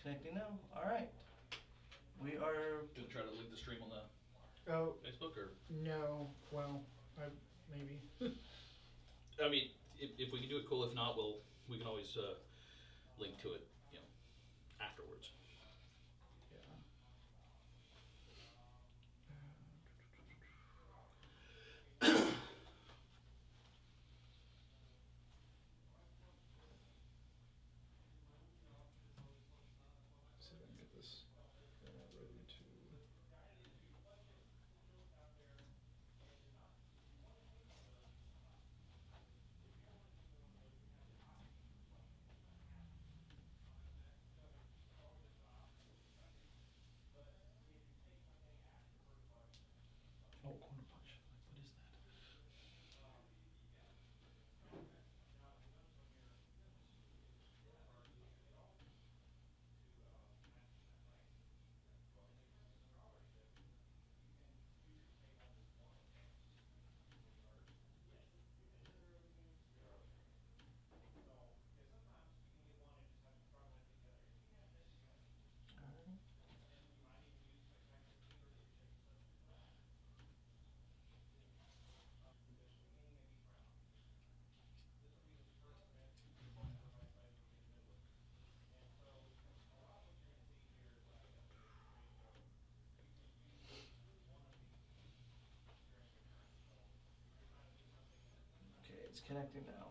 Connecting now. All right. We are. Gonna try to link the stream on the Facebook or no? Well, maybe. I mean, if we can do it, cool. If not, we can always link to it, afterwards. See if I can get this ready to. Oh, corner punch. What is that? Okay, it's connecting now.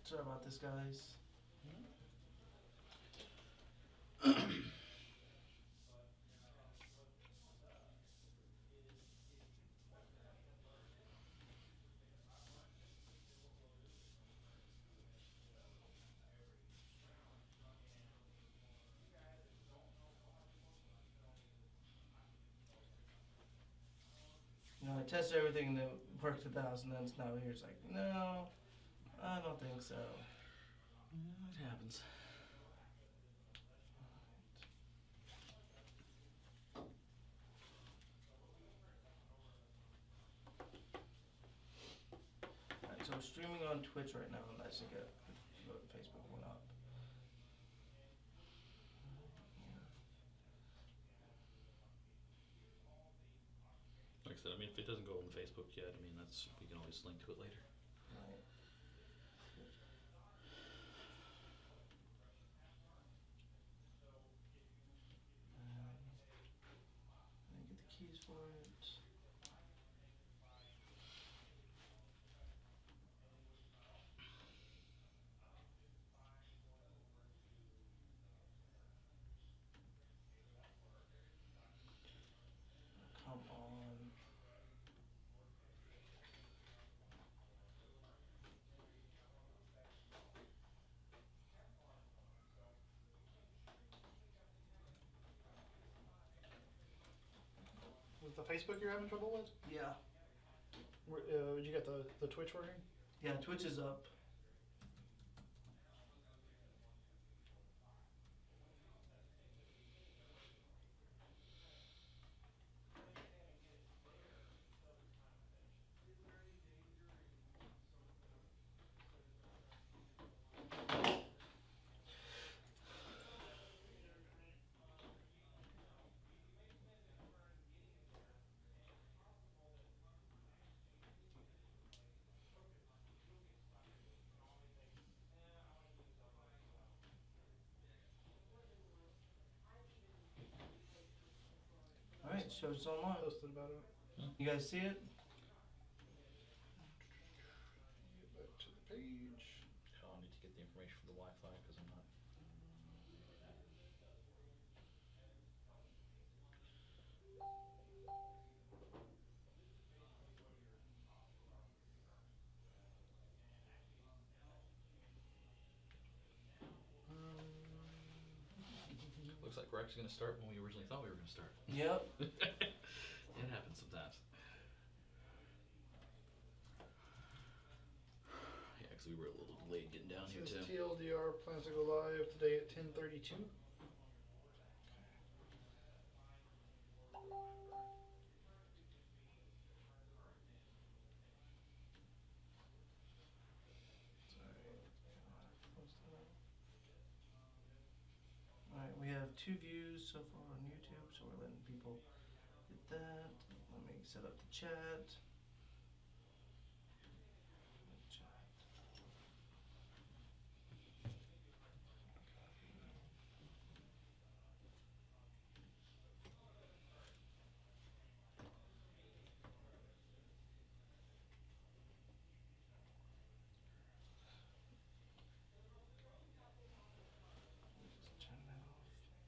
Sorry about this, guys. I tested everything and it worked 1,000. Then now here's like, no, I don't think so. It happens. Alright, so we're streaming on Twitch right now, and I should get Facebook one up. Like I said, I mean, if it doesn't go on Facebook yet, I mean, we can always link to it later. Right. I get the keys for it. Come on. Was the Facebook you're having trouble with? Yeah. Did you get the Twitch working? Yeah, Twitch is up. Alright, show's online. Posted about it. You guys see it? Get back to the page. Oh, I need to get the information from the Wi-Fi because I'm not. Looks like we're actually going to start when we originally thought we were going to start. Yep. It happens sometimes. Yeah, because we were a little delayed getting down here Says too. TLDR plans to go live today at 10:32. Alright, we have 2 views so far on YouTube, so we're letting people get that. Let me set up the chat. Just turn that off. Alright.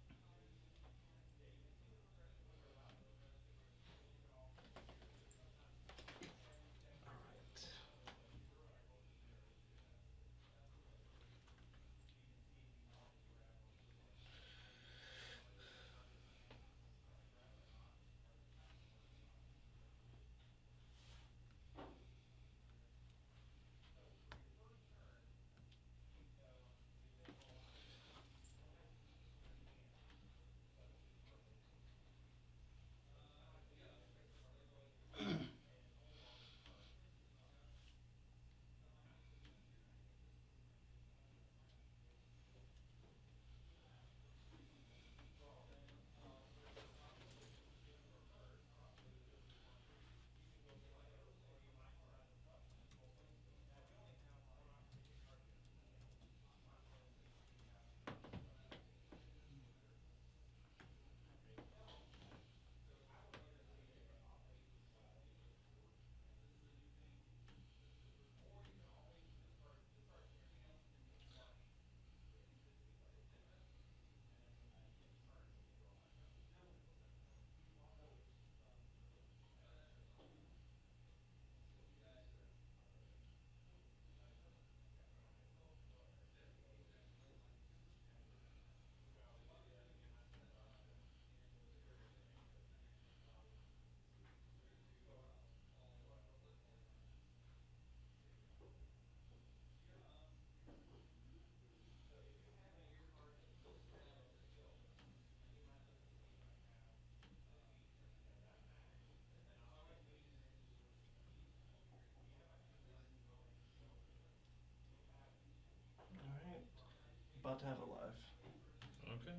Alright. About to have it live. Okay.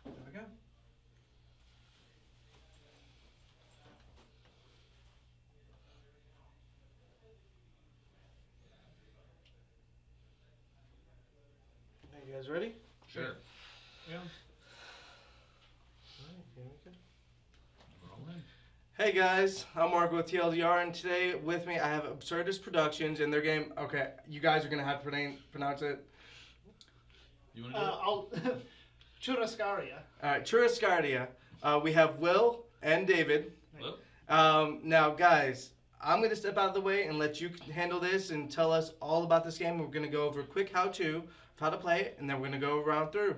There we go. Are you guys ready? Sure. Yeah. Alright, here we go. We're all in. Hey guys, I'm Mark with TLDR, and today with me I have Absurdist Productions and their game. Okay, you guys are gonna have to pronounce it. You want to do it? I'll Churrascaria. Alright, Churrascaria. We have Will and David. Hello? Now guys, I'm gonna step out of the way and let you handle this and tell us all about this game. We're gonna go over a quick how-to of how to play it, and then we're gonna go around through.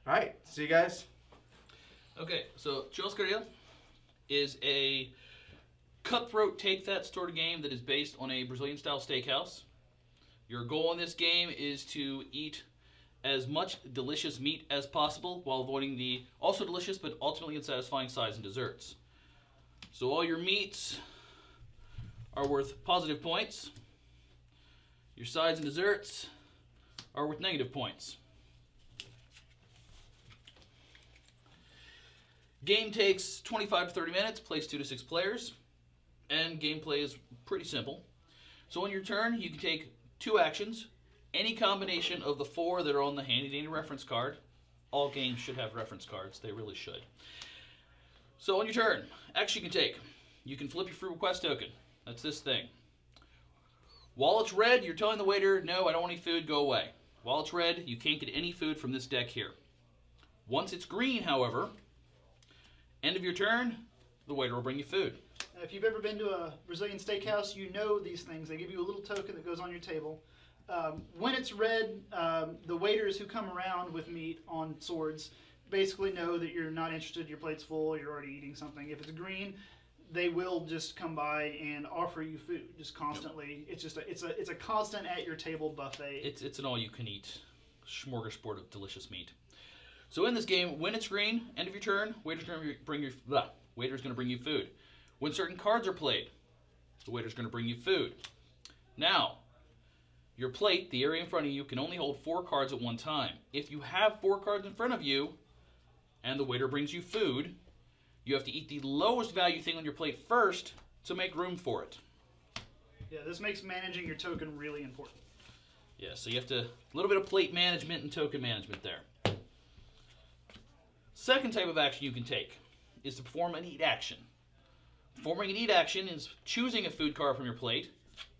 Alright, see you guys. Okay, so Churrascaria is a cutthroat take-that sort of game that is based on a Brazilian-style steakhouse. Your goal in this game is to eat as much delicious meat as possible while avoiding the also delicious but ultimately unsatisfying sides and desserts. So all your meats are worth positive points. Your sides and desserts are worth negative points. Game takes 25 to 30 minutes, plays 2 to 6 players, and gameplay is pretty simple. So on your turn, you can take 2 actions, any combination of the 4 that are on the handy-dandy reference card. All games should have reference cards, they really should. So on your turn, action you can take. You can flip your free request token. That's this thing. While it's red, you're telling the waiter, no, I don't want any food, go away. While it's red, you can't get any food from this deck here. Once it's green, however, end of your turn, the waiter will bring you food. If you've ever been to a Brazilian steakhouse, you know these things. They give you a little token that goes on your table. When it's red, the waiters who come around with meat on swords basically know that you're not interested, your plate's full, you're already eating something. If it's green, they will just come by and offer you food just constantly. It's just it's a constant at your table buffet. It's an all-you-can-eat smorgasbord of delicious meat. So in this game, when it's green, end of your turn, waiter's going to bring you food. When certain cards are played, the waiter's going to bring you food. Now, your plate, the area in front of you, can only hold 4 cards at one time. If you have 4 cards in front of you, and the waiter brings you food, you have to eat the lowest value thing on your plate first to make room for it. Yeah, this makes managing your token really important. Yeah, so you have to, a little bit of plate management and token management there. Second type of action you can take is to perform an eat action. Performing an eat action is choosing a food card from your plate,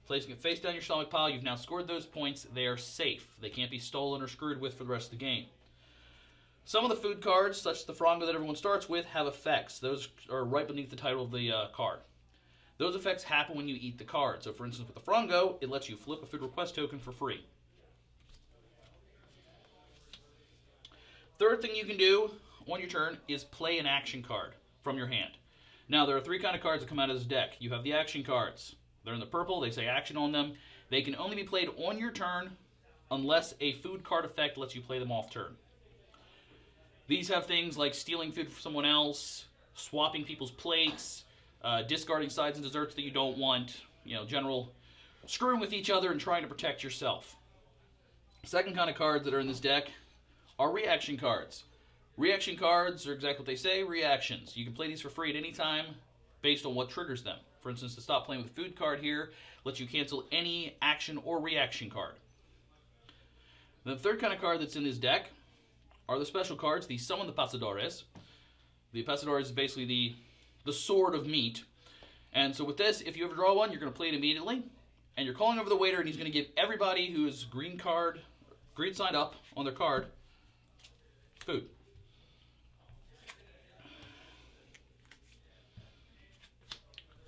placing it face down your stomach pile. You've now scored those points. They are safe. They can't be stolen or screwed with for the rest of the game. Some of the food cards, such as the Frango that everyone starts with, have effects. Those are right beneath the title of the card. Those effects happen when you eat the card. So for instance, with the Frango, it lets you flip a food request token for free. Third thing you can do on your turn is play an action card from your hand. Now, there are 3 kind of cards that come out of this deck. You have the action cards. They're in the purple. They say action on them. They can only be played on your turn unless a food card effect lets you play them off turn. These have things like stealing food from someone else, swapping people's plates, discarding sides and desserts that you don't want, general screwing with each other and trying to protect yourself. Second kind of cards that are in this deck are reaction cards. Reaction cards are exactly what they say, reactions. You can play these for free at any time based on what triggers them. For instance, the stop playing with food card here lets you cancel any action or reaction card. The third kind of card that's in this deck are the special cards, the Summon the Pasadores. The Pasadores is basically the sword of meat. And so with this, if you ever draw one, you're going to play it immediately. And you're calling over the waiter, and he's going to give everybody who is green signed up on their card, food.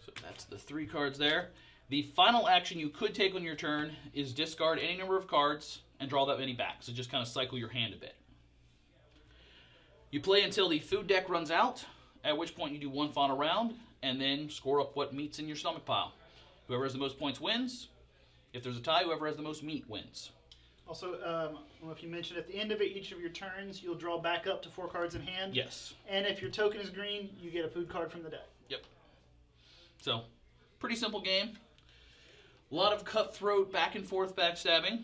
So that's the 3 cards there. The final action you could take on your turn is discard any number of cards and draw that many back. So just kind of cycle your hand a bit. You play until the food deck runs out, at which point you do 1 final round, and then score up what meat's in your stomach pile. Whoever has the most points wins. If there's a tie, whoever has the most meat wins. Also, I don't know if you mentioned, at the end of each of your turns, you'll draw back up to 4 cards in hand. Yes. And if your token is green, you get a food card from the deck. Yep. So, pretty simple game. A lot of cutthroat, back and forth backstabbing.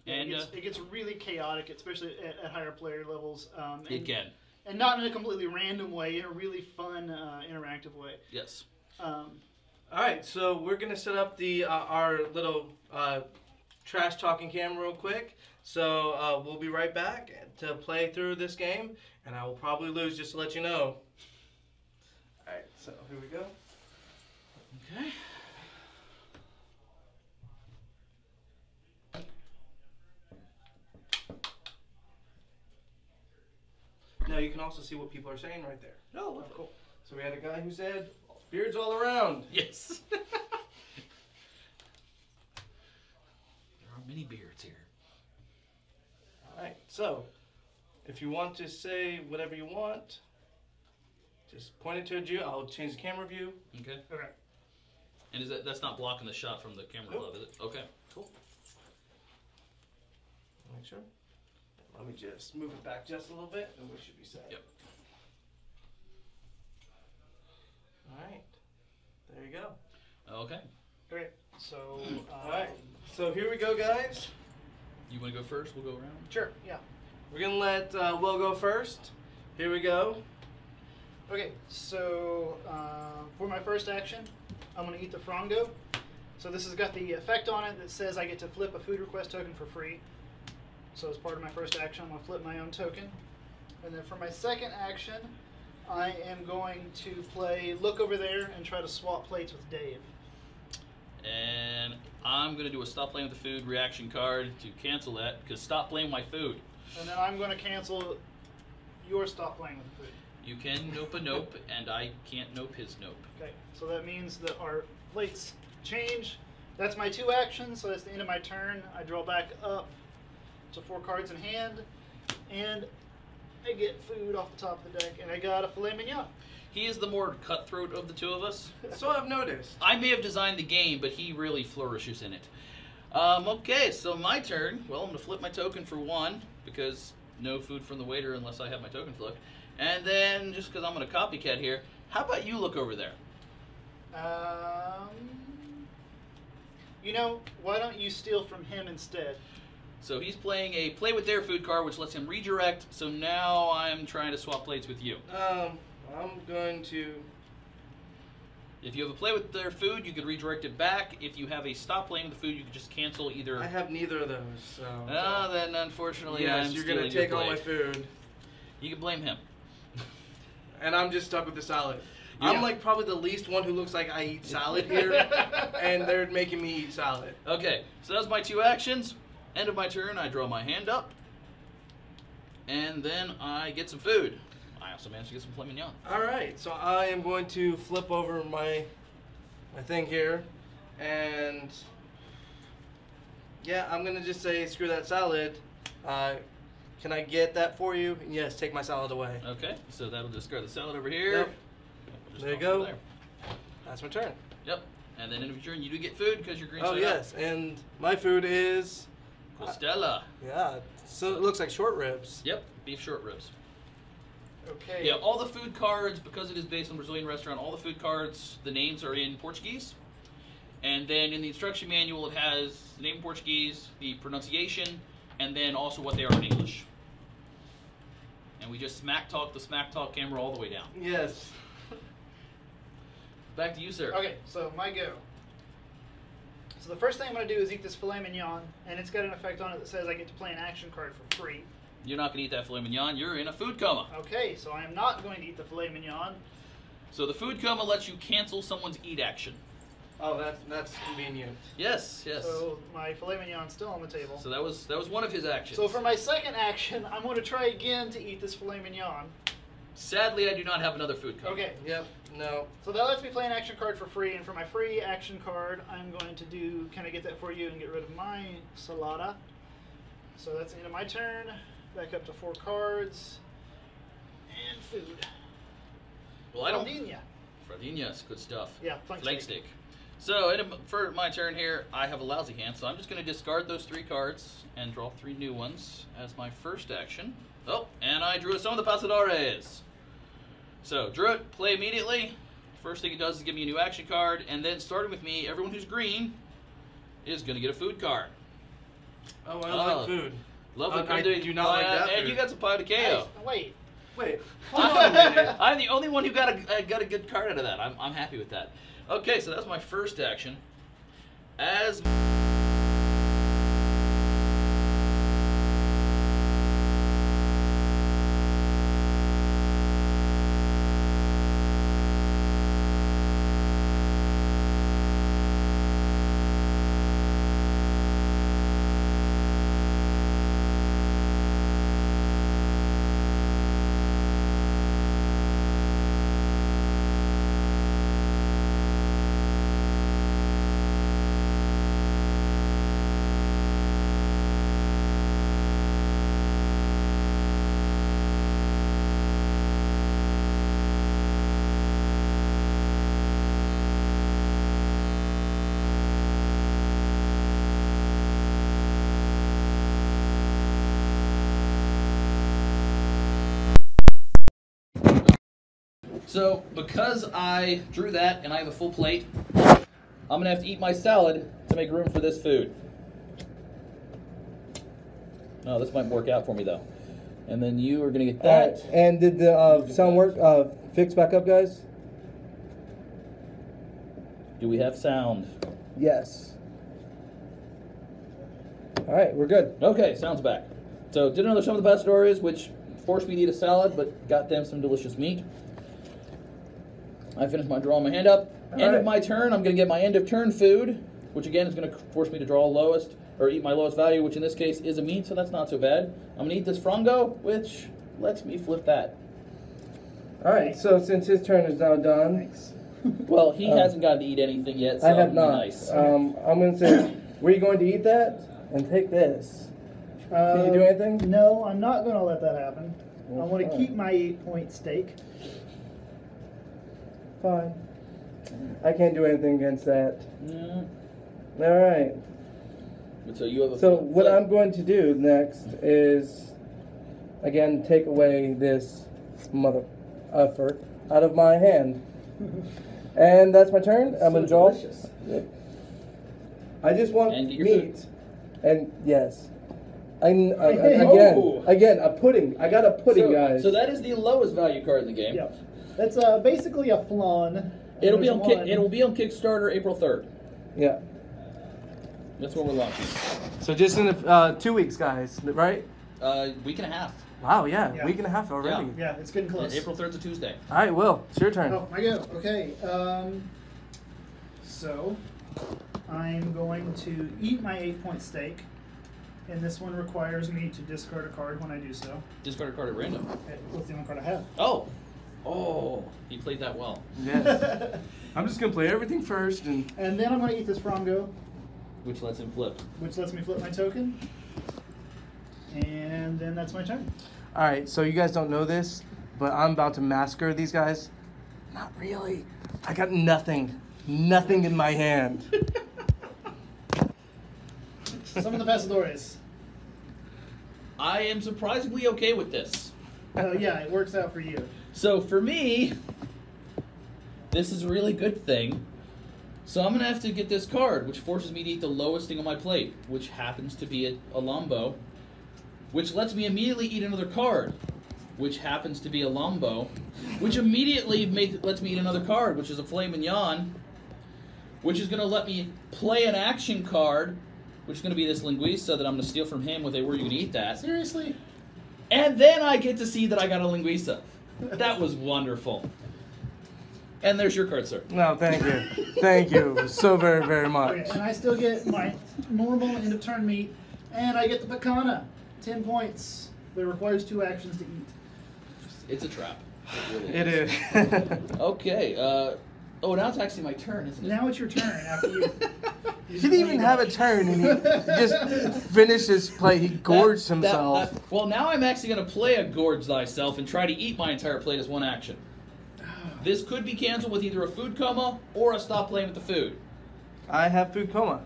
And it gets really chaotic, especially at higher player levels. It can. And not in a completely random way, in a really fun, interactive way. Yes. All right, so we're gonna set up our little trash talking camera real quick. So we'll be right back to play through this game, and I will probably lose, just to let you know. All right, so here we go. Okay. Now you can also see what people are saying right there. Oh, cool. So we had a guy who said, beards all around. Yes. There are many beards here. All right, so if you want to say whatever you want, just point it towards you. I'll change the camera view. Okay. Okay. And that's not blocking the shot from the camera Nope. above, is it? Okay. Cool. Make sure. Let me just move it back just a little bit, and we should be set. Yep. All right. There you go. Okay. Great. So, All right. So here we go, guys. You want to go first? We'll go around. Sure, yeah. We're going to let Will go first. Here we go. Okay, so for my first action, I'm going to eat the Frango. So this has got the effect on it that says I get to flip a food request token for free. So as part of my first action, I'm going to flip my own token. And then for my second action, I am going to play Look Over There and try to swap plates with Dave. And I'm going to do a stop playing with the food reaction card to cancel that, because stop playing my food. And then I'm going to cancel your stop playing with the food. You can nope a nope, and I can't nope his nope. Okay, so that means that our plates change. That's my 2 actions, so that's the end of my turn. I draw back up to 4 cards in hand, and I get food off the top of the deck, and I got a filet mignon. He is the more cutthroat of the two of us. So I've noticed. I may have designed the game, but he really flourishes in it. Okay, so my turn. Well, I'm going to flip my token for 1, because no food from the waiter unless I have my token flipped. And then, just because I'm going to copycat here, how about you look over there? You know, why don't you steal from him instead? So he's playing a play with their food card, which lets him redirect. So now I'm trying to swap plates with you. I'm going to... If you have a play with their food, you could redirect it back. If you have a stop playing with the food, you could just cancel either. I have neither of those, so... Then unfortunately, yes, I'm you're going to take all my food. You can blame him. And I'm just stuck with the salad. Yeah. I'm like probably the least one who looks like I eat salad here, and they're making me eat salad. Okay, so that's my 2 actions. End of my turn, I draw my hand up, and then I get some food. I also managed to get some filet mignon. All right, so I am going to flip over my thing here, and yeah, I'm gonna just say screw that salad. Can I get that for you? Yes, take my salad away. Okay, so that'll discard the salad over here. Yep. We'll just There you toss it go. there. That's my turn. Yep, and then end of your turn, you do get food because you're green Oh side yes, and my food is Costella. yeah. So it looks like short ribs. Yep, beef short ribs. Okay. Yeah, all the food cards, because it is based on a Brazilian restaurant, all the food cards, the names are in Portuguese. And then in the instruction manual, it has the name in Portuguese, the pronunciation, and then also what they are in English. And we just smack talk the smack talk camera all the way down. Yes. Back to you, sir. Okay, so my go. So the first thing I'm going to do is eat this filet mignon, and it's got an effect on it that says I get to play an action card for free. You're not going to eat that filet mignon. You're in a food coma. Okay, so I am not going to eat the filet mignon. So the food coma lets you cancel someone's eat action. Oh, that's convenient. Yes, yes. So my filet mignon's still on the table. So that was one of his actions. So for my second action, I'm going to try again to eat this filet mignon. Sadly, I do not have another food coma. Okay, Yep. No. so that lets me play an action card for free, and for my free action card, I'm going to do, can I get that for you and get rid of my salada? So that's the end of my turn. Back up to 4 cards. And food. Well, I don't. Fraldinha. Fraldinhas, good stuff. Yeah, flank Flank steak. steak. So, for my turn here, I have a lousy hand, so I'm just going to discard those 3 cards and draw 3 new ones as my first action. Oh, and I drew a Son of the Pasadores. So, drew it, play immediately. First thing it does is give me a new action card, and then starting with me, everyone who's green is going to get a food card. Oh, I like food. Lovely. I do not like that And food. you got some pie de Hey, queijo. wait. Wait. Hold on a minute. I'm the only one who got a good card out of that. I'm happy with that. Okay, so that's my first action. As So, because I drew that and I have a full plate, I'm going to have to eat my salad to make room for this food. Oh, this might work out for me, though. And then you are going to get that. And did the sound work fix back up, guys? Do we have sound? Yes. All right, we're good. Okay, sound's back. So, did another Some of the Pastores, which forced me to eat a salad, but got them some delicious meat. I finished my drawing my hand up. End of my turn, I'm going to get my end of turn food, which again is going to force me to draw lowest, or eat my lowest value, which in this case is a meat, so that's not so bad. I'm going to eat this frango, which lets me flip that. All right, so since his turn is now done, Well, he hasn't gotten to eat anything yet, so I have I'm not. nice. I'm going to say, were you going to eat that and take this? Can you do anything? No, I'm not going to let that happen. I want to keep my 8-point stake. Fine. I can't do anything against that. Yeah. All right. So you have a. So what I'm going to do next is, again, take away this mother effer out of my hand. And that's my turn. I'm going to draw. Delicious. I just want And get your meat. And yes. Again, Oh. a pudding. I got a pudding, guys. So that is the lowest value card in the game. Yep. That's basically a flan. It'll be There's on one. it'll be on Kickstarter April 3rd. Yeah. That's when we're launching. So just in 2 weeks, guys, right? Week and a half. Wow, yeah, Yeah. week and a half already. Yeah, it's getting close. April 3rd's a Tuesday. All right, Will, it's your turn. Oh, I go. Okay. So I'm going to eat my 8-point stake, and this one requires me to discard a card when I do so. Discard a card at random. What's the only card I have? Oh, you played that well. Yes. I'm just gonna play everything first, and And then I'm going to eat this Frongo, Which lets him flip. which lets me flip my token. And then that's my turn. all right. So you guys don't know this, but I'm about to massacre these guys. Not really. I got nothing in my hand. Some of the Pasadores. I am surprisingly okay with this. Yeah, it works out for you. So for me, this is a really good thing. So I'm going to have to get this card, which forces me to eat the lowest thing on my plate, which happens to be a Lombo, which lets me immediately eat another card, which happens to be a Lombo, which immediately lets me eat another card, which is a Filet Mignon, which is going to let me play an action card, which is going to be this Linguiça that I'm going to steal from him with a "Where you going to eat that?" Seriously? And then I get to see that I got a Linguiça. That was wonderful. And there's your card, sir. No, thank you, thank you so very, very much. Okay, and I still get my normal end of turn meat, and I get the Picana. 10 points. But it requires 2 actions to eat. It's a trap. It It really is. Okay. Oh, now it's actually my turn, isn't it? Now it's your turn after you. He didn't even have a turn, and he just finished his play. He gorged himself. Well, now I'm actually going to play a Gorge Thyself and try to eat my entire plate as one action. This could be canceled with either a food coma or a stop playing with the food. I have food coma.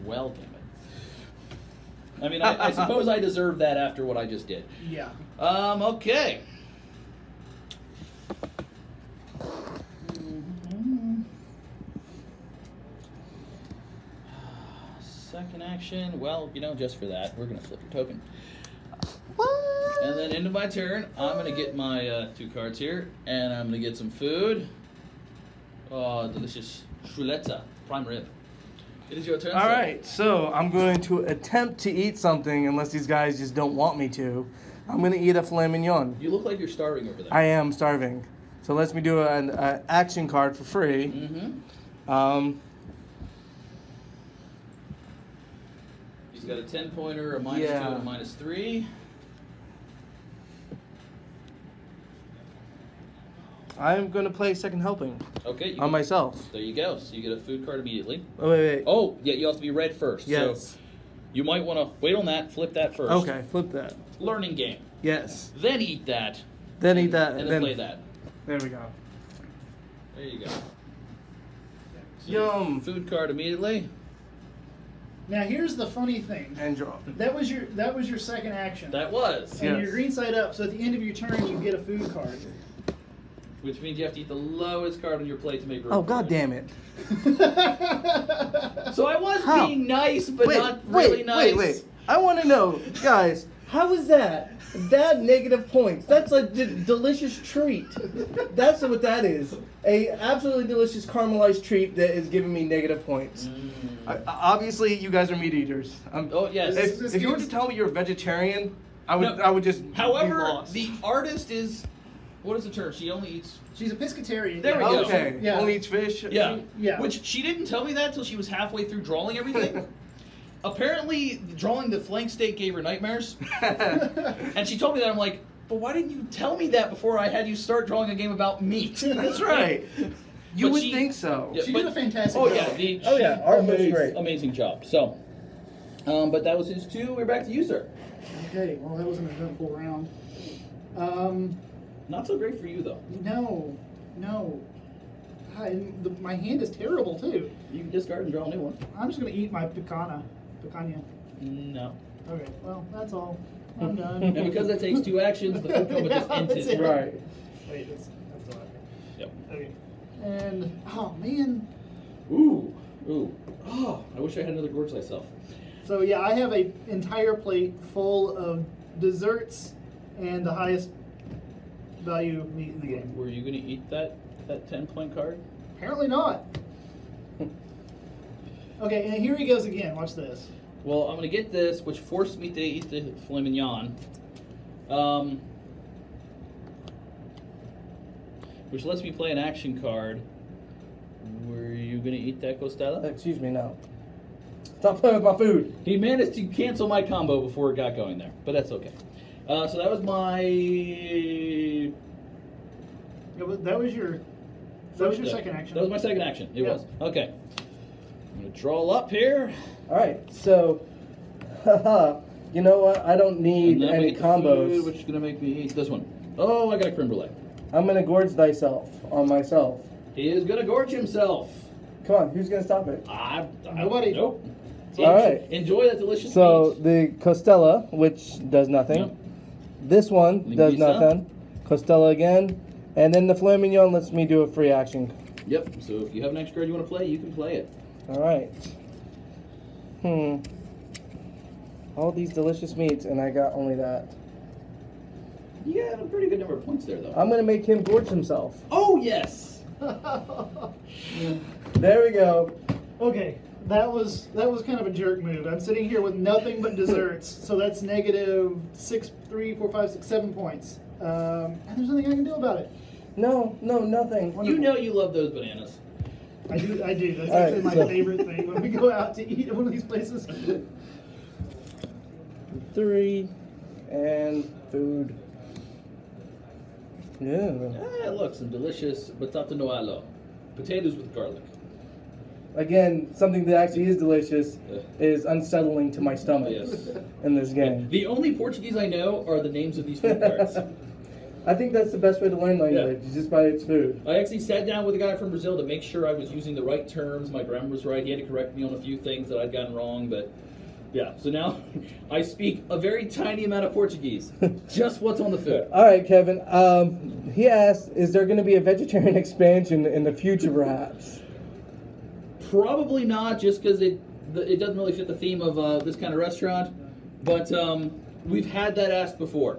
Well, damn it. I mean, I suppose I deserve that after what I just did. Yeah. Okay. Second action, well, just for that, we're going to flip your token. What? And then into my turn, I'm going to get my 2 cards here, and I'm going to get some food. Oh, delicious chuleta, prime rib. It is your turn, All sir. right, so I'm going to attempt to eat something unless these guys just don't want me to. I'm going to eat a filet mignon. You look like you're starving over there. I am starving. So let's me do an action card for free. Mm-hmm. He's got a 10-pointer, a -2, Yeah. and a -3. I'm going to play second helping Okay. on myself. There you go. So you get a food card immediately. Oh, wait. Oh, yeah, you have to be red first. Yes. So you might want to wait on that, flip that first. Okay, flip that. Learning game. Yes. Then eat that. Then eat that. And then play that. There we go. There you go. So Yum. Food card immediately. Now here's the funny thing. And draw. That was your second action. That was. Yeah. And Yes. you're green side up, so at the end of your turn you get a food card. Which means you have to eat the lowest card on your plate to make room. Oh, for god it. damn it. So I was How? being nice, but not really nice. Wait. I want to know, guys, how is that? That negative points. That's a delicious treat. That's what that is. A absolutely delicious caramelized treat that is giving me negative points. Obviously, you guys are meat eaters. Oh, yes. If you were to tell me you're a vegetarian, I would. No. I would just. be However, lost. the artist is. What is the term? She only eats. She's a pescatarian. There we yeah. go. Okay. Yeah. Only eats fish. Yeah. Yeah. Which she didn't tell me that until she was halfway through drawing everything. Apparently, drawing the flank steak gave her nightmares. And she told me that. I'm like, but why didn't you tell me that before I had you start drawing a game about meat? That's right. You But would she- think so. Yeah, She but- did a fantastic Oh job. yeah, Oh, yeah, art was great. amazing job. So, But that was his 2. We're back to you, sir. Okay, well, that was an eventful round. Not so great for you, though. No. My hand is terrible, too. You can discard and draw a new one. I'm just going to eat my picanha. No. Okay, well, that's all. I'm done. And because that takes 2 actions, the food coma just ends That's it. it. Right. Wait, that's all right. Yep. Okay. And, oh, man. Ooh. Oh, I wish I had another gorge thyself. So, yeah, I have an entire plate full of desserts and the highest value meat in the game. Were you going to eat that 10-point card? Apparently not. Okay, and here he goes again. Watch this. Well, I'm going to get this, which forced me to eat the filet mignon. Which lets me play an action card. Were you going to eat that, Costella? Excuse me, no. Stop playing with my food. He managed to cancel my combo before it got going there, but that's okay. So that was my... That was your second action. That was my second action. It was. Okay. I'm going to draw up here. All right, so, you know what? I don't need And then any we get the combos. food, which is going to make me eat this one. Oh, I got a creme brulee. I'm gonna gorge thyself on myself. He is going to gorge himself. Come on, who's gonna stop it? Nobody. Nope. All right. Enjoy that delicious So meat. the Costella, which does nothing. Yep. This one does Linguiça. nothing. Costella again, and then the filet mignon lets me do a free action. Yep. So if you have an extra card you want to play, you can play it. All right. All these delicious meats, and I got only that. You got a pretty good number of points there, though. I'm gonna make him gorge himself. Oh, yes. There we go. Okay, that was kind of a jerk move. I'm sitting here with nothing but desserts, so that's negative 6, 3, 4, 5, 6, 7 points. And there's nothing I can do about it. No, nothing. You know you love those bananas. I do. That's All actually right, my so- favorite thing when we go out to eat at one of these places. 3 and food. Yeah. Look, some delicious batata noalo. Potatoes with garlic. Again, something that actually is delicious is unsettling to my stomach Yes. in this game. The only Portuguese I know are the names of these food cards. I think that's the best way to learn language, is just by its food. I actually sat down with a guy from Brazil to make sure I was using the right terms, my grammar was right. He had to correct me on a few things that I'd gotten wrong, but yeah. So now I speak a very tiny amount of Portuguese. Just what's on the food. All right, Kevin. He asked, is there going to be a vegetarian expansion in the future, perhaps? Probably not, just because it doesn't really fit the theme of this kind of restaurant. But we've had that asked before.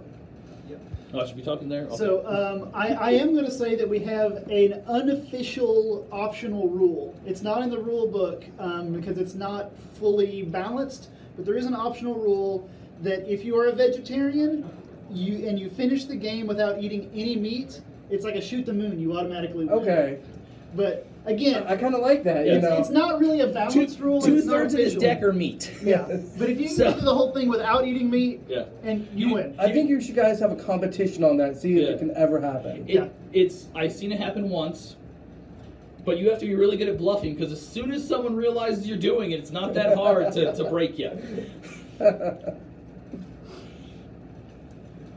Oh, I should be talking there? Okay. So I am going to say that we have an unofficial optional rule. It's not in the rule book because it's not fully balanced, but there is an optional rule that if you are a vegetarian and you finish the game without eating any meat, it's like a shoot the moon. You automatically win. Okay. But again, I kind of like that, you know. it's not really a balanced rule. It's not Two-thirds of his official. deck are meat. Yeah, but if you can get through the whole thing without eating meat, Yeah. and you win. I think you should guys have a competition on that, see if Yeah. it can ever happen. I've seen it happen once, but you have to be really good at bluffing because as soon as someone realizes you're doing it, it's not that hard to break you.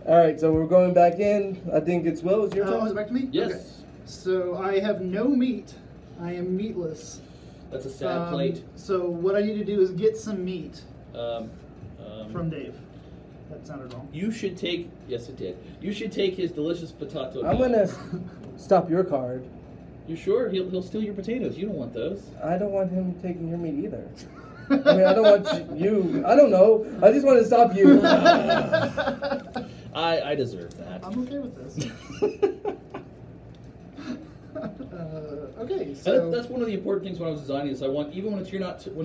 All right, so we're going back in. I think it's Will. It's your Oh, is it turn. back to me? Yes. Okay. So I have no meat. I am meatless. That's a sad plate. So what I need to do is get some meat From Dave. That sounded wrong. You should take. Yes, it did. You should take his delicious potato. I'm going to stop your card. You sure? He'll steal your potatoes. You don't want those. I don't want him taking your meat either. I mean, I don't want you. I don't know. I just want to stop you. I deserve that. I'm okay with this. Okay, so That's one of the important things when I was designing this. I want even when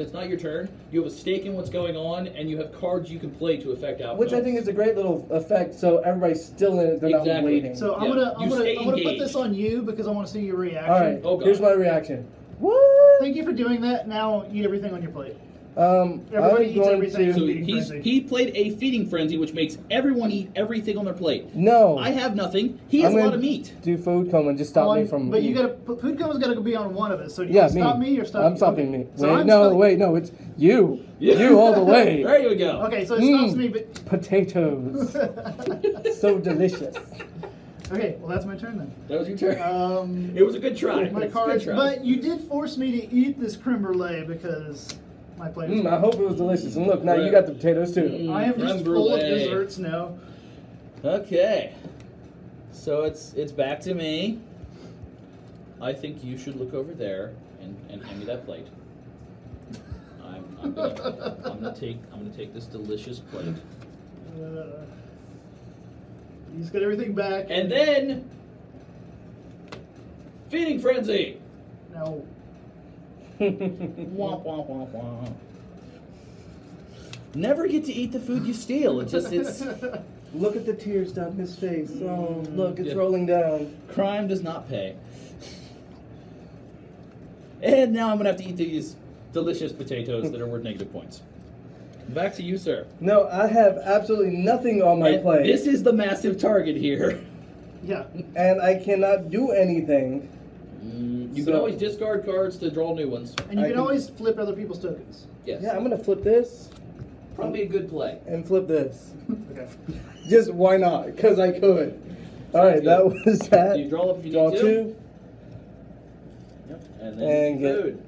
it's not your turn, you have a stake in what's going on, and you have cards you can play to affect outcomes. Which I think is a great little effect, so everybody's still in it. They're not Exactly. waiting. so I'm Yeah. gonna Stay put engaged. this on you because I want to see your reaction. All right, Oh, God. here's my reaction. Woo! Thank you for doing that. Now eat everything on your plate. Everybody I'm eats going everything. to. So Feeding frenzy. he played a feeding frenzy, which makes everyone eat everything on their plate. No. I have nothing. He has I'm a lot gonna of meat. Do food coma. Just stop me On- from. But you eating. gotta food coma's gotta be on one of us. So do you Yeah, wanna stop me or stop? I'm stopping okay. me. So Wait, I'm no, stopping- wait, no, it's you. You all the way. There you go. Okay, so it stops me, but Potatoes. So delicious. okay. Well, that's my turn then. That was your turn. It was a good try. My It's a cards, good try. but you did force me to eat this creme brulee because my plate. is I hope it was delicious. And look, now you got the potatoes too. I am just Creme full of brulee. desserts now. Okay. So it's back to me. I think you should look over there and hand me that plate. I'm gonna take this delicious plate. You just got everything back. And then feeding frenzy. No. Womp womp womp womp. Never get to eat the food you steal. It's Look at the tears down his face. Oh, look, it's Yeah. rolling down. crime does not pay. And now I'm gonna have to eat these delicious potatoes that are worth negative points. Back to you, sir. No, I have absolutely nothing on my And plate. this is the massive target here. Yeah. And I cannot do anything. You So- can always discard cards to draw new ones. And you I can can- always flip other people's tokens. Yes. Yeah, I'm gonna flip this Probably a good play. and flip this. Okay. Just why not? Because I could. All right, that was that. You draw up if you Draw need to. two. Yep. And then And get food.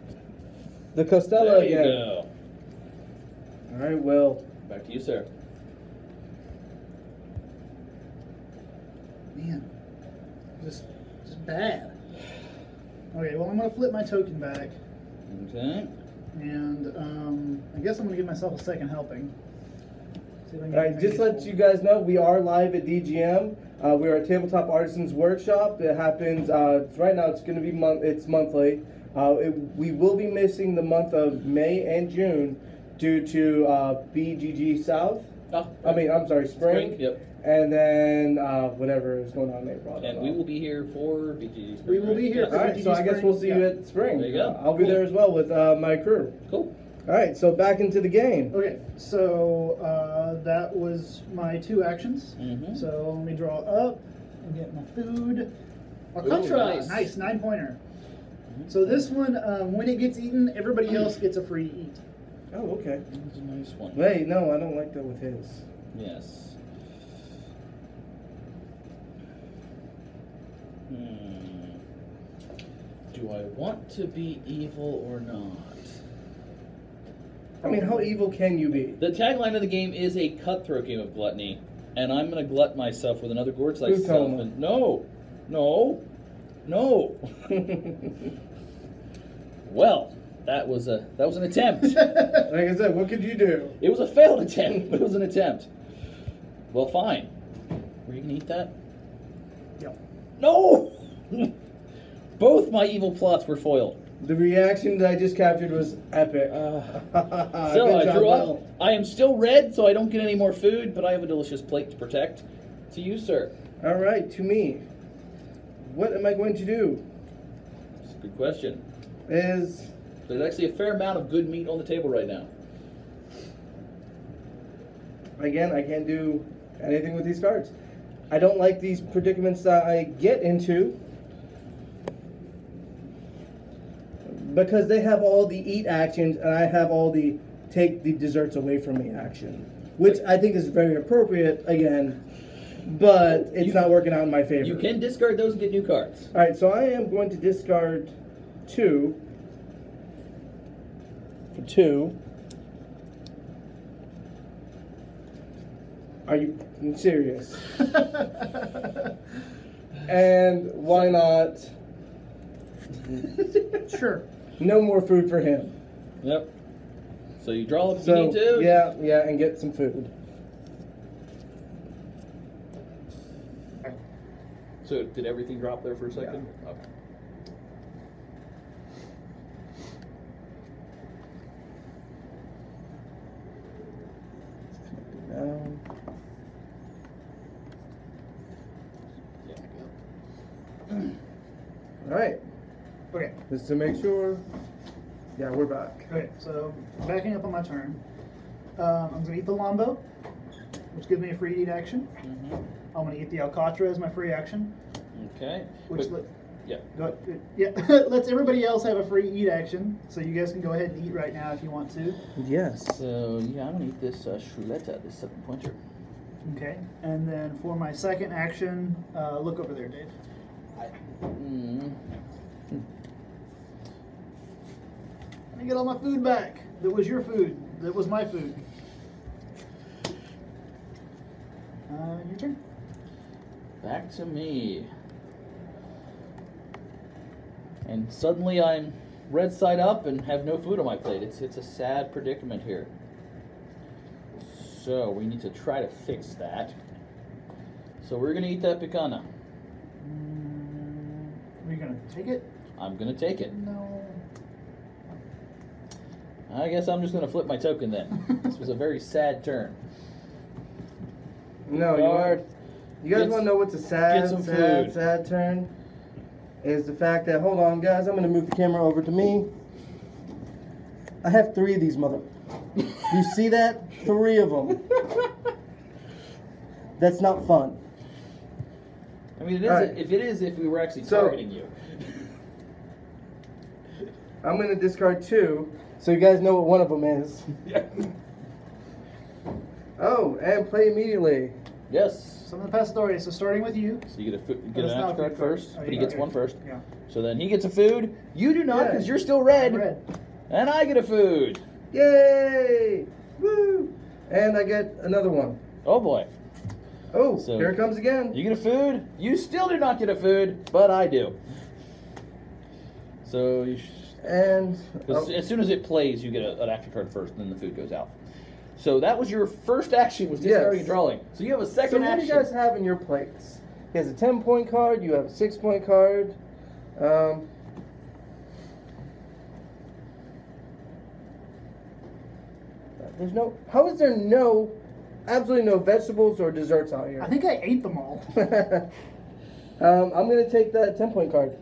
the Costello There you again. go. All right, well, Back to you, sir. Man, just bad. Okay, well I'm gonna flip my token back, Okay. and I guess I'm gonna give myself a second helping. See if I can all right. get Just anything let you guys know, we are live at DGM. We are at Tabletop Artisans Workshop. It happens right now. It's going to be it's monthly. We will be missing the month of May and June due to BGG South. Oh, I'm sorry, spring. Yep. And then whatever is going on in April. I don't And know. we will be here for BGG Spring. We will be here Yes. All right, so I guess we'll see you Yeah. at spring. There you go. I'll be Cool. there as well with my crew. Cool. All right, so back into the game. Okay, so that was my two actions. Mhm. So let me draw up and get my food. Ooh, Alcantara, nice. nice 9-pointer. So this one, when it gets eaten, everybody else gets a free eat. Oh, okay. That's a nice one. Wait, no, I don't like that with his. Yes. Do I want to be evil or not? I mean, how evil can you be? The tagline of the game is a cutthroat game of gluttony, and I'm going to glut myself with another gorge-like Food self. coma. And no. Well, that was an attempt. Like I said, what could you do? It was a failed attempt, but it was an attempt. Well, fine. Were you gonna eat that? Yep. No! Both my evil plots were foiled. The reaction that I just captured was epic. So Good I job, drew Will. up. I am still red, so I don't get any more food, but I have a delicious plate to protect. To you, sir. All right, to me. What am I going to do? That's a good question. Is There's actually a fair amount of good meat on the table right now. again, I can't do anything with these cards. I don't like these predicaments that I get into because they have all the eat actions and I have all the take the desserts away from me action, which I think is very appropriate again, but it's not working out in my favor. You can discard those and get new cards. All right, so I am going to discard 2 for 2. Are you serious? And why not? Sure. No more food for him. Yep. So you draw up if So you need to. yeah, and get some food. So did everything drop there for a second? Okay. Down. All right, Okay. just to make sure. Yeah, we're back. Okay, so backing up on my turn. I'm going to eat the Lombo, which gives me a free eat action. Mm-hmm. I'm going to eat the Alcatra as my free action. Okay. Which Yeah. lets everybody else have a free eat action, so you guys can go ahead and eat right now if you want to. Yes. So, yeah, I'm going to eat this Churrascaria, this 7-pointer. Okay, and then for my second action, look over there, Dave. Let me get all my food back. That was your food. That was my food. Your turn. Back to me. And suddenly I'm red side up and have no food on my plate. It's a sad predicament here. So we need to try to fix that. So we're going to eat that picana. Are you going to take it? I'm going to take it. No. I guess I'm just going to flip my token then. This was a very sad turn. No, Card. you guys want to know what's a sad, Get some sad, food. sad turn? Is the fact that, hold on guys, I'm going to move the camera over to me. I have 3 of these mother... You see that? 3 of them. That's not fun. I mean, it is Right. if we were actually So- targeting you. I'm going to discard 2, so you guys know what one of them is. Yeah. Oh, and play immediately. Yes. Some of the Pasadores, so starting with you. So you get Oh, an it's not action a card food card. first, Oh, but he you gets got one it. first. Yeah. So then he gets a food. You do not, Yeah. because you're still red. Red. And I get a food. Yay! Woo! And I get another one. Oh boy. Oh, So- here it comes again. You get a food. You still do not get a food, but I do. So you And as soon as it plays, you get an action card first, and then the food goes out. So that was your first action, was discarding and drawing. So you have a so second what do action. you guys have in your plates? He has a 10-point card. You have a 6-point card. There's no. How is there absolutely no vegetables or desserts out here? I think I ate them all. I'm gonna take that 10-point card.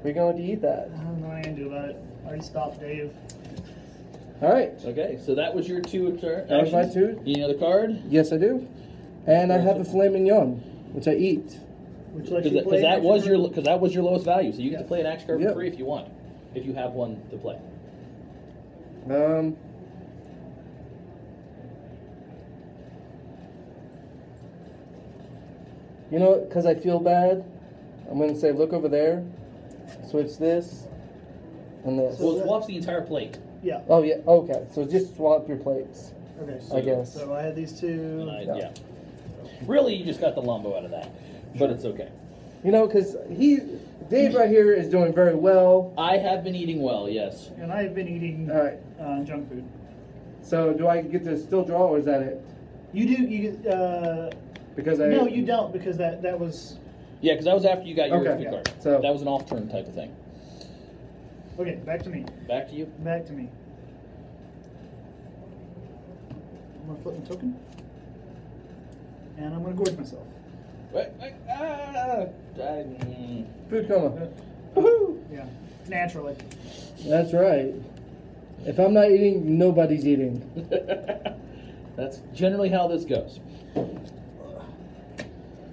We're going to eat that. I don't know what I can do about it. I already stopped Dave. All right. Okay, so that was your 2 turn. That was my actions. 2. You need another card? Yes, I do. And I have a filet mignon, which I eat. Which lets you play Because that an was extra your lowest value. So you get to Yeah. play an action card Yep. for free if you want, if you have one to play. You know, because I feel bad, I'm going to say look over there, switch this, and this. Well, it swaps the entire plate. Yeah. Oh, yeah, okay. So just swap your plates, Okay. I guess. So I had these 2. And yeah. Really, you just got the Lombo out of that, but it's okay. You know, because Dave right here is doing very well. I have been eating well, yes. And I've been eating All right. junk food. So do I get to still draw, or is that it? You do. Because I No, you don't, because that was. Yeah, because that was after you got your Okay, food card. so- that was an off-turn type of thing. Okay, back to me. Back to you. Back to me. I'm gonna flip my token. And I'm gonna gorge myself. Food coma. Woohoo! Yeah. Naturally. That's right. If I'm not eating, nobody's eating. That's generally how this goes.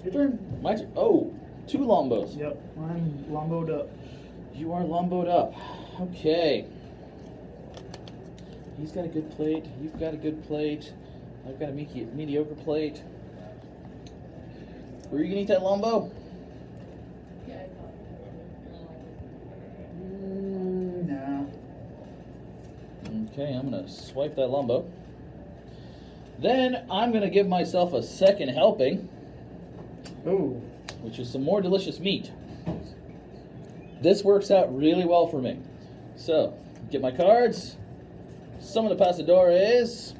Your turn. My turn. Oh, 2 Lombos. Yep. I'm lomboed up. You are Lomboed up. Okay. He's got a good plate. You've got a good plate. I've got a mediocre plate. Were you gonna eat that Lombo? Nah. Okay, I'm gonna swipe that Lombo. Then I'm gonna give myself a second helping, Ooh. which is some more delicious meat. This works out really well for me. So, get my cards. Some of the pasadores.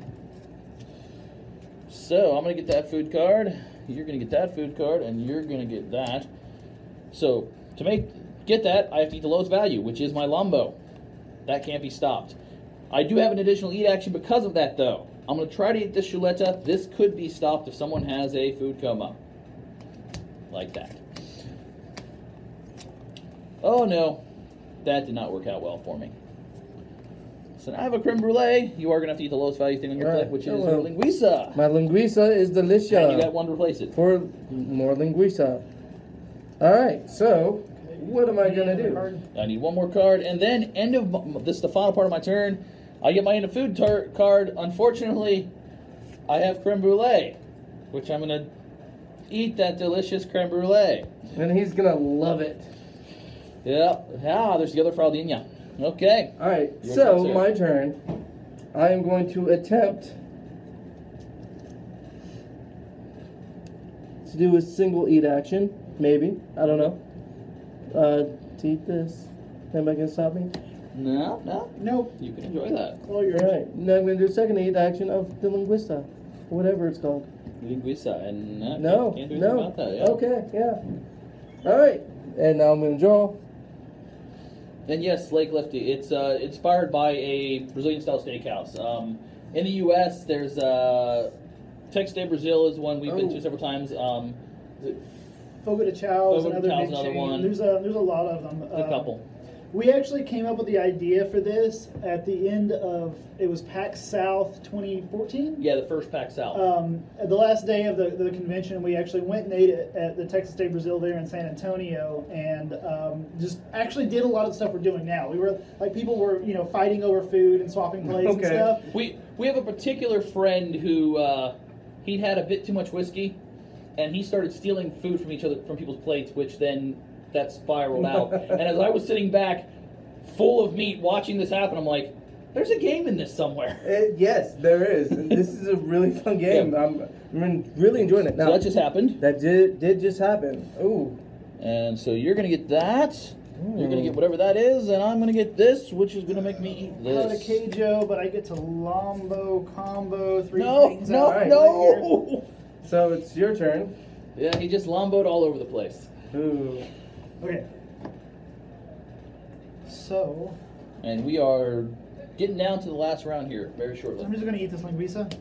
So, I'm gonna get that food card. You're gonna get that food card, and you're gonna get that. So, to get that, I have to eat the lowest value, which is my Lombo. That can't be stopped. I do have an additional eat action because of that, though. I'm going to try to eat this chuleta. This could be stopped if someone has a food coma. Like that. Oh no, that did not work out well for me. So now I have a creme brulee. You are going to have to eat the lowest value thing on your plate, which is your linguiça. My linguiça is delicious. And you got one to replace it. For more linguiça. Alright, so what am I going to do? I need one more card, and then this is the final part of my turn. I get my end of food card. Unfortunately, I have creme brulee, which I'm going to eat that delicious creme brulee. And he's going to love it. Yep. Ah, there's the other Fraldinha. Okay. Alright, Your so turn, sir. my turn. I am going to attempt to do a single eat action. Maybe. I don't know. To eat this. Anybody can stop me? No. Nope. You can enjoy that. All yours. Alright, now I'm going to do a second eat action of the linguiça. Whatever it's called. Linguiça, and No, can't do anything no. about that. Yeah. Okay, yeah. Alright, and now I'm going to draw. And yes, Lake Lefty. It's inspired by a Brazilian-style steakhouse. In the U.S., there's Tex de Brazil is one we've been to several times. Is it Fogo de Chao is Fogo de another Chao big is another chain. one. There's a lot of them. a couple? We actually came up with the idea for this at the end of, it was PAX South 2014. Yeah, the first PAX South. At the last day of the convention, we actually went and ate it at the Texas State Brazil there in San Antonio, and just actually did a lot of the stuff we're doing now. We were like, people were fighting over food and swapping plates and stuff. We have a particular friend who he'd had a bit too much whiskey, and he started stealing food from people's plates, which then that spiraled out. And as I was sitting back, full of meat, watching this happen, I'm like, "There's a game in this somewhere." Yes, there is. And this is a really fun game. Yeah. I'm really enjoying it. Now, So that just happened. that did just happen. Ooh. And so you're going to get that. You're going to get whatever that is, and I'm going to get this, which is going to make me eat Not a this. Keijo, but I get to Lombo combo three No, things no, out right here. no! So it's your turn. Yeah, he just lomboed all over the place. Ooh. Okay. So And we are getting down to the last round here very I'm shortly. just gonna eat this linguiça,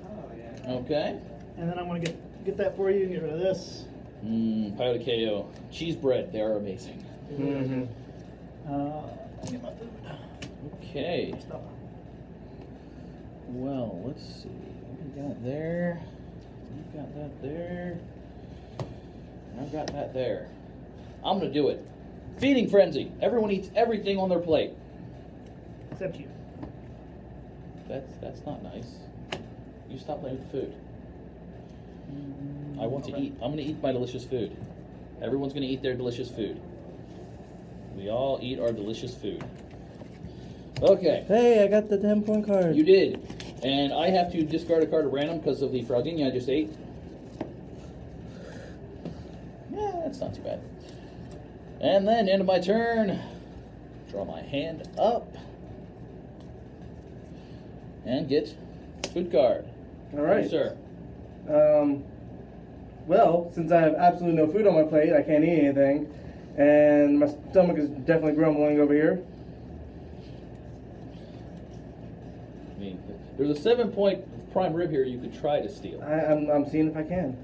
Okay. and then I'm gonna get that for you and get rid of this. Paio de queijo. Cheese bread, they are amazing. Mm-hmm. I'll get my food. Okay. Stop. Well, let's see. We got there. We got that there. I've got that there. I'm gonna do it. Feeding frenzy. Everyone eats everything on their plate. Except you. That's not nice. You stop playing with the food. I want to eat. I'm gonna eat my delicious food. Everyone's gonna eat their delicious food. We all eat our delicious food. Okay. Hey, I got the 10-point card. You did. And I have to discard a card at random because of the Fraldinha I just ate. Yeah, that's not too bad. And then, end of my turn, draw my hand up and get food card. All right. Yes, sir. Well, since I have absolutely no food on my plate, I can't eat anything, and my stomach is definitely grumbling over here. I mean, there's a 7-point prime rib here you could try to steal. I'm seeing if I can.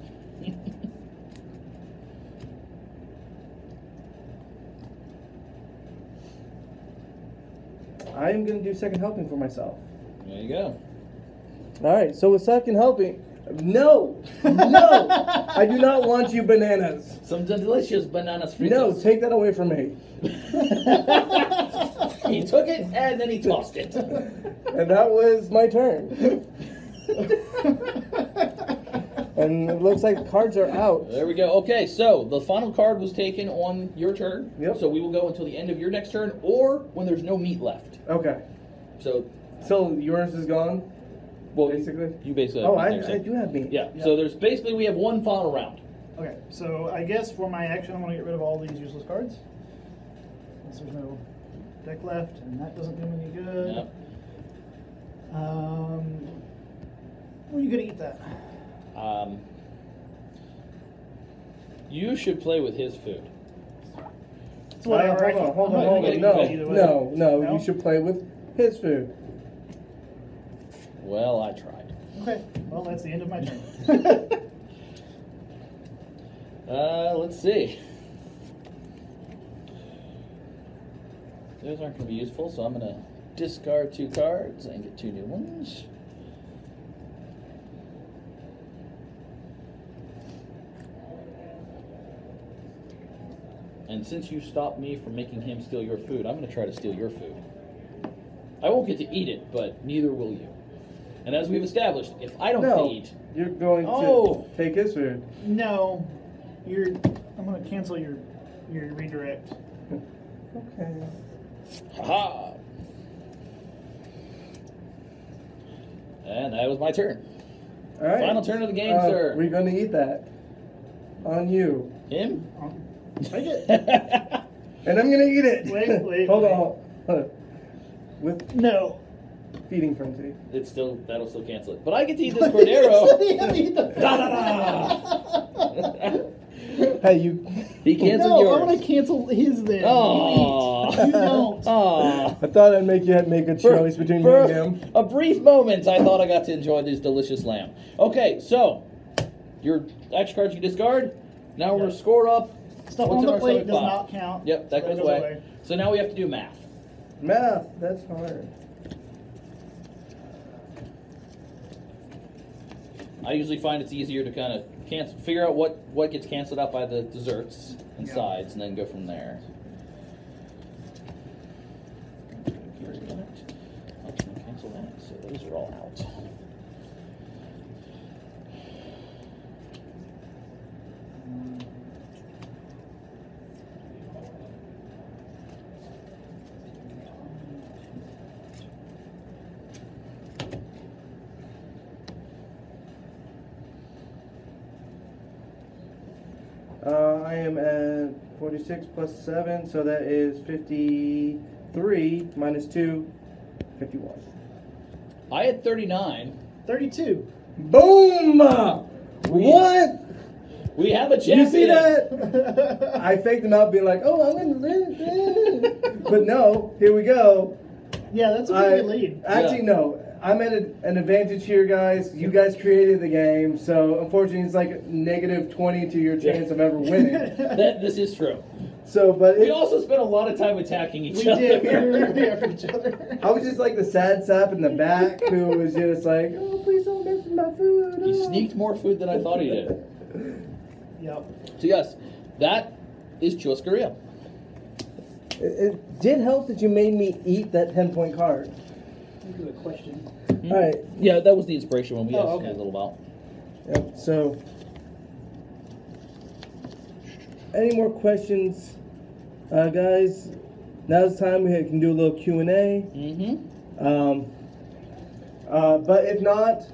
I am going to do second helping for myself. There you go. All right, so with second helping, no, I do not want you bananas. Some delicious bananas fritas. No, take that away from me. He took it and then he tossed it. And that was my turn. And it looks like cards are out. There we go. Okay, so the final card was taken on your turn. Yep. So we will go until the end of your next turn or when there's no meat left. Okay. So, So yours is gone, well, basically? you basically Oh, have I meat there, so- do have meat. Yeah, so there's basically, we have one final round. Okay, so I guess for my action, I'm gonna get rid of all these useless cards. Since there's no deck left, and that doesn't do me any good. Yep. Where are you gonna eat that? You should play with his food. It's whatever. Hold I'm not on. getting No, either way. no, No? you should play with his food. Well, I tried. Okay, well that's the end of my turn. Let's see. Those aren't going to be useful, so I'm going to discard 2 cards and get 2 new ones. And since you stopped me from making him steal your food, I'm going to try to steal your food. I won't get to eat it, but neither will you. And as we've established, if I don't No, eat... you're going Oh. to take his food. No, I'm gonna cancel your redirect. Okay. Haha! And that was my turn. All right. Final turn of the game, sir. We're going to eat that. On you. Him? Take it. And I'm going to eat it. Wait, Hold wait. on. Hold on. With No. feeding frenzy. That'll still cancel it. But I get to eat this Cordero. Da, da, da. Hey, you. He canceled No, yours. I'm gonna cancel his then. Aw. You don't. Aw. I thought I'd make you make a choice between me For and him. a brief moment, I thought I got to enjoy this delicious lamb. Okay, so your extra cards you discard. Now we're scored up. Stuff What's on in the our plate stomach does pile? not count. Yep, that goes away. So now we have to do math. Math, that's hard. I usually find it's easier to kind of figure out what gets canceled out by the desserts and sides, and then go from there. Here's a minute. I'm going to cancel that, so those are all out. I am at 46 plus 7, so that is 53 minus 2, 51. I had 39. 32. Boom! What? We have a champion. You see that? I faked him out being like, oh, I'm going to win. But no, here we go. Yeah, that's a pretty good lead. Actually, Yeah. no. I'm at an advantage here, guys. You guys created the game, so unfortunately it's like negative 20 to your chance of ever winning. This is true. So, but We also spent a lot of time attacking each We other. did. We were really after each other. I was just like the sad sap in the back who was just like, oh, please don't mess with my food. He Oh. sneaked more food than I thought he did. Yep. So yes, that is Churrascaria. It did help that you made me eat that 10-point card. This is a question. All right. Yeah, that was the inspiration one we asked okay. you a little about. Yep. So, any more questions, guys? Now's the time we can do a little Q&A. Mm-hmm. But if not,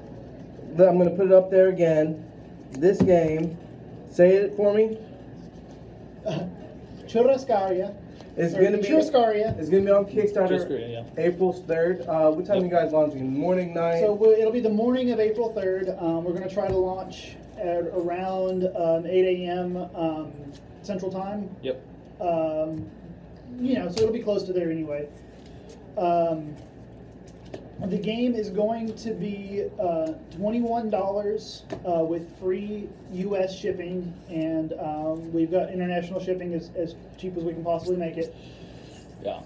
I'm going to put it up there again. This game, say it for me. Churrascaria. It's going to be Churrascaria. It's going to be on Kickstarter. Churrascaria, yeah. April 3rd. What time are you guys launching? Morning, night? So it'll be the morning of April 3rd. We're going to try to launch at around 8 a.m. Central Time. Yep. So it'll be close to there anyway. The game is going to be $21 with free U.S. shipping, and we've got international shipping as cheap as we can possibly make it. Yeah.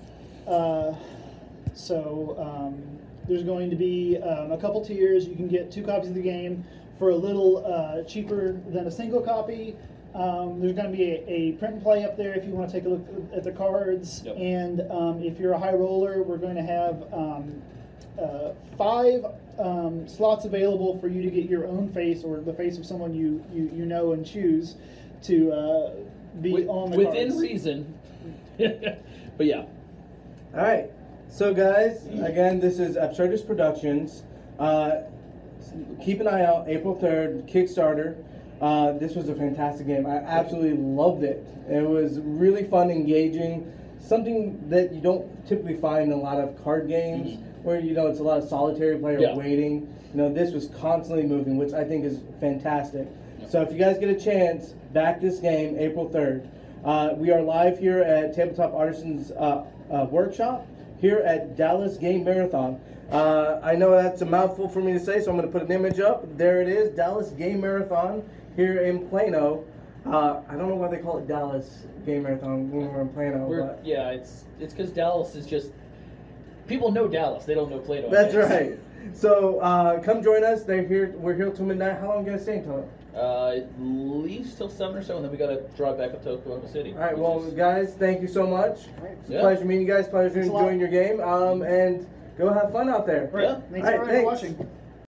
There's going to be a couple tiers. You can get 2 copies of the game for a little cheaper than a single copy. There's going to be a print and play up there if you want to take a look at the cards. Yep. And if you're a high roller, we're going to have 5 slots available for you to get your own face or the face of someone you know and choose to be on the within cards. reason. But yeah. All right. So, guys, again, this is Absurdist Productions. Keep an eye out, April 3rd, Kickstarter. This was a fantastic game. I absolutely loved it. It was really fun, engaging, something that you don't typically find in a lot of card games where, it's a lot of solitary player waiting. This was constantly moving, which I think is fantastic. So if you guys get a chance, back this game, April 3rd. We are live here at Tabletop Artisans Workshop here at Dallas Game Marathon. I know that's a mouthful for me to say, so I'm going to put an image up. There it is, Dallas Game Marathon here in Plano. I don't know why they call it Dallas Game Marathon when we're in Plano. Yeah, it's because Dallas is just People know Dallas. They don't know Plato. That's right. So come join us. We're here till midnight. How long are you guys staying till? At least till 7 or so, and then we got to drive back up to Oklahoma City. All right. Well, guys, thank you so much. It's a Yeah. pleasure meeting you guys. Pleasure enjoying your game. And go have fun out there. Yeah. Thanks All right, for watching.